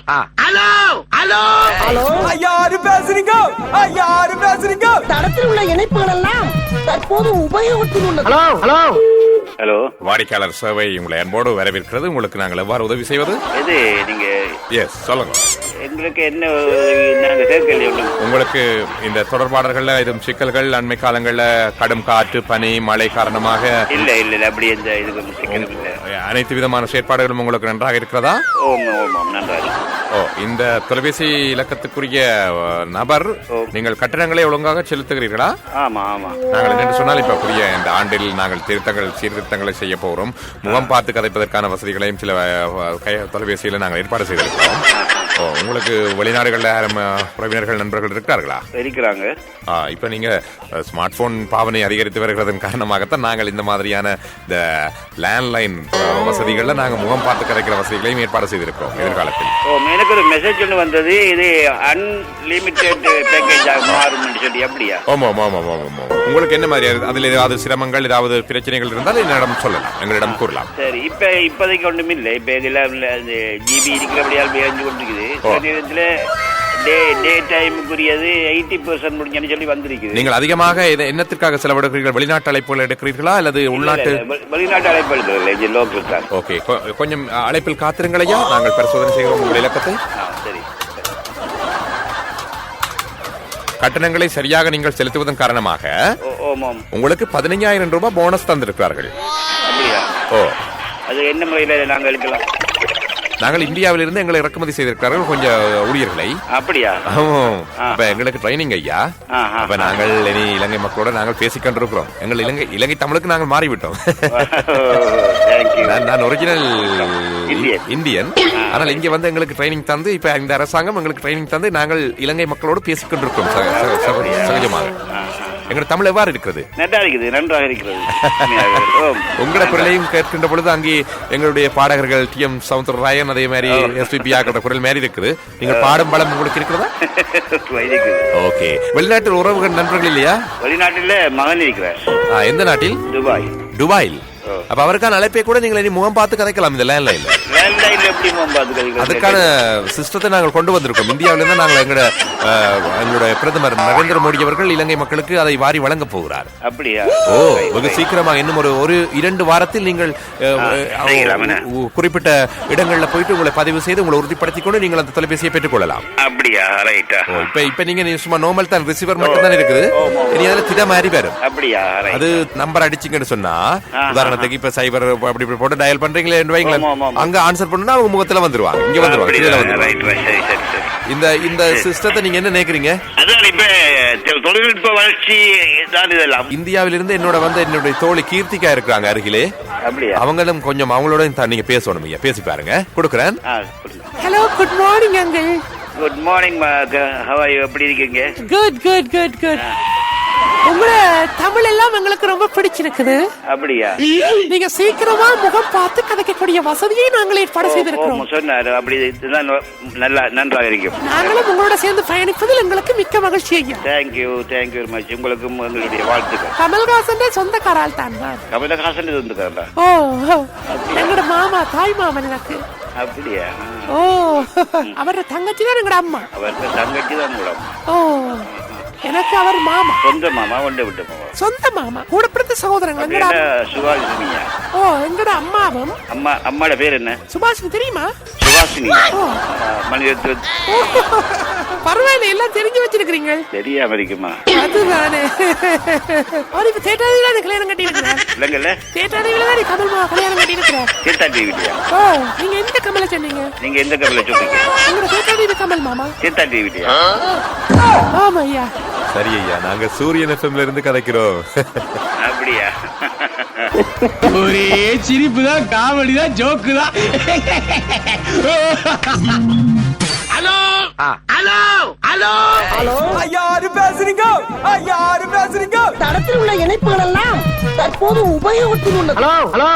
Hello hello hello, யாரு பேசுறீங்க? யாரு பேசுறீங்க? தடத்தில் உள்ள இணைப்புகள் எல்லாம் தற்போது உபயோகத்தில் உள்ளது. ஹலோ ஹலோ ஹலோ, வாடிக்கையாளர் சேவை உங்களை அன்போடு வரவேற்கிறது. உங்களுக்கு நாங்கள் எவ்வாறு உதவி செய்வது? இது நீங்க எஸ், சொல்லுங்க. எங்களுக்கு என்ன நாங்க சேர்க்கலையே ஒண்ணும். உங்களுக்கு இந்த தொடர்பாடல்கள்ல எதுவும் சிக்கல்கள் அண்மை காலங்கள்ல கடும் காற்று, பனி, மழை காரணமாக இல்ல இல்ல இல்ல, அப்படி எந்த இது சிக்கலும் இல்ல. அனைத்து விதமான செயற்பாடுகளும் உங்களுக்கு நன்றாக இருக்கிறதா? ஓம் ஓம் ஓம், நன்றா இருக்கு. ஓ, இந்த தொலைபேசி இலக்கத்துக்குரிய நபர் நீங்கள் கட்டணங்களை ஒழுங்காக செலுத்துகிறீர்களா? ஆமா ஆமா. நாங்கள் என்னென்று சொன்னால் இப்ப புதிய இந்த ஆண்டில் நாங்கள் சீர்திருத்தங்களை செய்ய போகிறோம். முகம் பார்த்து கதைப்பதற்கான வசதிகளையும் சில தொலைபேசியில நாங்கள் ஏற்பாடு செய்திருக்கிறோம். ஓ, உங்களுக்கு வெளிநாடுகள்ல உறவினர்கள் நண்பர்கள் இருக்கிறார்களா? இருக்கிறாங்க. இப்ப நீங்க ஸ்மார்ட் போன் பாவனை அதிகரித்து வருகிறதன் காரணமாகத்தான் நாங்கள் இந்த மாதிரியான இந்த லேண்ட்லைன் வசதிகள்ல நாங்கள் முகம் பார்த்து கதைக்கிற வசதிகளையும் ஏற்பாடு செய்திருக்கிறோம் எதிர்காலத்தில். எனக்கு ஒரு மெசேஜ் ஒன்று வந்தது, இது அன்லிமிட்டெட் பேக்கேஜ் மாறும் சொல்லி. அப்படியா? ஆமா ஆமா ஆமா ஆமா. உங்களுக்கு என்ன மாதிரி அதுல ஏதாவது சிரமங்கள், ஏதாவது பிரச்சனைகள் இருந்தால் என்னிடம் சொல்லலாம், எங்களிடம் கூறலாம். சரி, இப்போதைக்கு ஒன்றும் இல்லை. இப்ப இதெல்லாம் ஜிபி இருக்கிறபடியால் பேஞ்சு கொண்டிருக்குது. நேரத்தில் டே டைமுக்குரியது 80% முடிஞ்சு சொல்லி வந்திருக்குது. நீங்கள் அதிகமாக என்னத்திற்காக செலவிடுகிறீர்கள்? வெளிநாட்டு அழைப்புகள் எடுக்கிறீர்களா அல்லது உள்நாட்டு? வெளிநாட்டு அழைப்பு எடுக்கிறது, லோக்கல் தான். ஓகே, கொஞ்சம் அழைப்பில் காத்திருங்களையா, நாங்கள் பரிசோதனை செய்கிறோம் உங்கள் இலக்கத்தை. சரி. கட்டணங்களை சரியாக நீங்கள் செலுத்துவதன் காரணமாக உங்களுக்கு 15,000 ரூபாய் போனஸ் தந்திருக்கிறார்கள். அப்படியா? ஓ, அது என்ன முறையில நாங்கள் எடுக்கலாம்? நாங்கள் இந்தியாவிலிருந்து எங்களை இறக்குமதி செய்திருக்கிறார்கள் கொஞ்சம் ஊழியர்களை. அப்படியா? அப்ப எங்களுக்கு ட்ரைனிங் ஐயா. அப்ப நாங்கள் இனி இலங்கை மக்களோட நாங்கள் பேசிக் கொண்டிருக்கிறோம். எங்கள் இலங்கை தமிழுக்கு நாங்கள் மாறிவிட்டோம். நான் ஒரிஜினல் இந்தியன். ஆனால் இங்க வந்து எங்களுக்கு ட்ரைனிங் தந்து இப்ப இந்த அரசாங்கம் எங்களுக்கு ட்ரைனிங் தந்து நாங்கள் இலங்கை மக்களோடு பேசிக் கொண்டிருக்கிறோம் சகஜமாக. எங்களோட தமிழ் எவ்வாறு இருக்கிறது? நன்றாக இருக்கிறது. உங்களோட குரலையும் கேட்கின்ற பொழுது அங்கே எங்களுடைய பாடகர்கள் TM சவுந்தரராயன், அதே மாதிரி SPP ஆகிற குரல் மாதிரி இருக்குது. நீங்க பாடும் பலம் உங்களுக்கு இருக்கிறதா? ஓகே. வெளிநாட்டு உறவுகள் நண்பர்கள் இல்லையா? வெளிநாட்டில் மகன் இருக்கிறார். எந்த நாட்டில்? துபாயில். அப்ப அவருக்கான அழைப்பை கூட நீங்கள் இனி முகம் பார்த்து கதைக்கலாம் இந்த லேண்ட்லைன்ல. அதுக்கான சிஸ்டத்தை நாங்கள் கொண்டு வந்திருக்கோம். இந்தியாவிலிருந்து நாங்கள் எங்களுடைய பிரதமர் நரேந்திர மோடி அவர்கள் இலங்கை மக்களுக்கு அதை வாரி வழங்க போகிறார். அப்படியா? ஓ, வெகு சீக்கிரமாக இன்னும் ஒரு 2 வாரத்தில் நீங்கள் குறிப்பிட்ட இடங்கள்ல போயிட்டு உங்களை பதிவு செய்து உங்களை உறுதிப்படுத்திக் கொண்டு நீங்கள் அந்த தொலைபேசியை பெற்றுக் கொள்ளலாம். அப்படியா? இப்ப நீங்க சும்மா நார்மல் தான், ரிசீவர் மட்டும் தான் இருக்குது. இனி அதுல திட மாதிரி வரும். அப்படியா? அது நம்பர் அடிச்சிங்கன்னு சொன்னா, உதாரணத்துக்கு இப்ப சைபர் அப்படி போட்டு டயல் பண்றீங்களே, அங்க ஆன்சர் பண்ணா அவங்க முகத்துல வந்துருவாங்க, இங்க வந்துருவாங்க. இந்த சிஸ்டத்தை நீங்க என்ன நினைக்கிறீங்க? தொழில்நுட்ப வளர்ச்சி தான் இதெல்லாம். இந்தியாவிலிருந்து என்னுடைய தோழி கீர்த்திகா இருக்கிறாங்க அருகிலே. அவங்களும் கொஞ்சம் அவங்களோட நீங்க பேசணும். பேசி பாருங்க, கொடுக்குறேன். Hello, good morning uncle. Good morning. How are you? எப்படி இருக்கீங்க? Good good good good. உங்களோட தமிழ் எல்லாம் எங்களுக்கு ரொம்ப பிடிச்சிருக்குது. அப்படியா? நீங்க சீக்கிரமா முகம் பார்த்து கதைக்கக்கூடிய வசதியை நாங்கள் ஏற்பாடு செய்திருக்கிறோம். சொன்னாரு, அப்படி நல்லா நன்றாக இருக்கும். நாங்களும் உங்களோட சேர்ந்து பயணிப்பதில் எங்களுக்கு மிக்க மகிழ்ச்சி ஐயா. Thank you very much. உங்களுக்கும் எங்களுடைய வாழ்த்துக்கள். கமல்ஹாசன் சொந்தக்காரால் தான். கமல்ஹாசன் சொந்தக்காரா? ஓ, எங்களோட மாமா, தாய் மாமன் எனக்கு. அப்படியா? ஓ, அவரோட தங்கச்சி தான் எங்களோட அம்மா. அவரோட தங்கச்சி தான் உங்களோட அம்மா? ஓ, எனக்கு அவர் மாமா. சொந்த மாமா? ஒன்றை விட்டு மாமா? சொந்த மாமா, கூட பிறந்த சகோதரங்க. சுபாஷினியா? ஓ, எங்கட அம்மாவும். அம்மாட பேர் என்ன? சுபாஷினி. தெரியுமா? சுபாஷினி. மனித பரவாயில்ல, எல்லாம் தெரிஞ்சு வச்சிருக்கீங்க. தெரியாம இருக்குமா? அதுதானே. அவர் இப்ப தேட்டாதிவில கல்யாணம் கட்டி இருக்கிறார். இல்லங்கல்ல, தேட்டாதிவில தான் கமல் மாமா கல்யாணம் கட்டி இருக்கிறார். தேட்டாதிவிலியா? ஓ, நீங்க எந்த கமலை சொன்னீங்க? நீங்க எந்த கமலை சொன்னீங்க? உங்களோட தேட்டாதிவி கமல் மாமா. தேட்டாதிவிலியா? ஆமா ஐயா. சரி ஐயா, நாங்க சூரியன் FM இருந்து கதைக்கிறோம். அப்படியா? ஒரே சிரிப்பு தான், காமெடி தான், ஜோக்கு தான். ஹலோ ஹலோ ஹலோ ஹலோ, யாரு பேசுறீங்க? யாரு பேசுறீங்க? தடத்தில் உள்ள இணைப்புகள் எல்லாம் தற்போது உபயோகத்தில் உள்ளது. Hello hello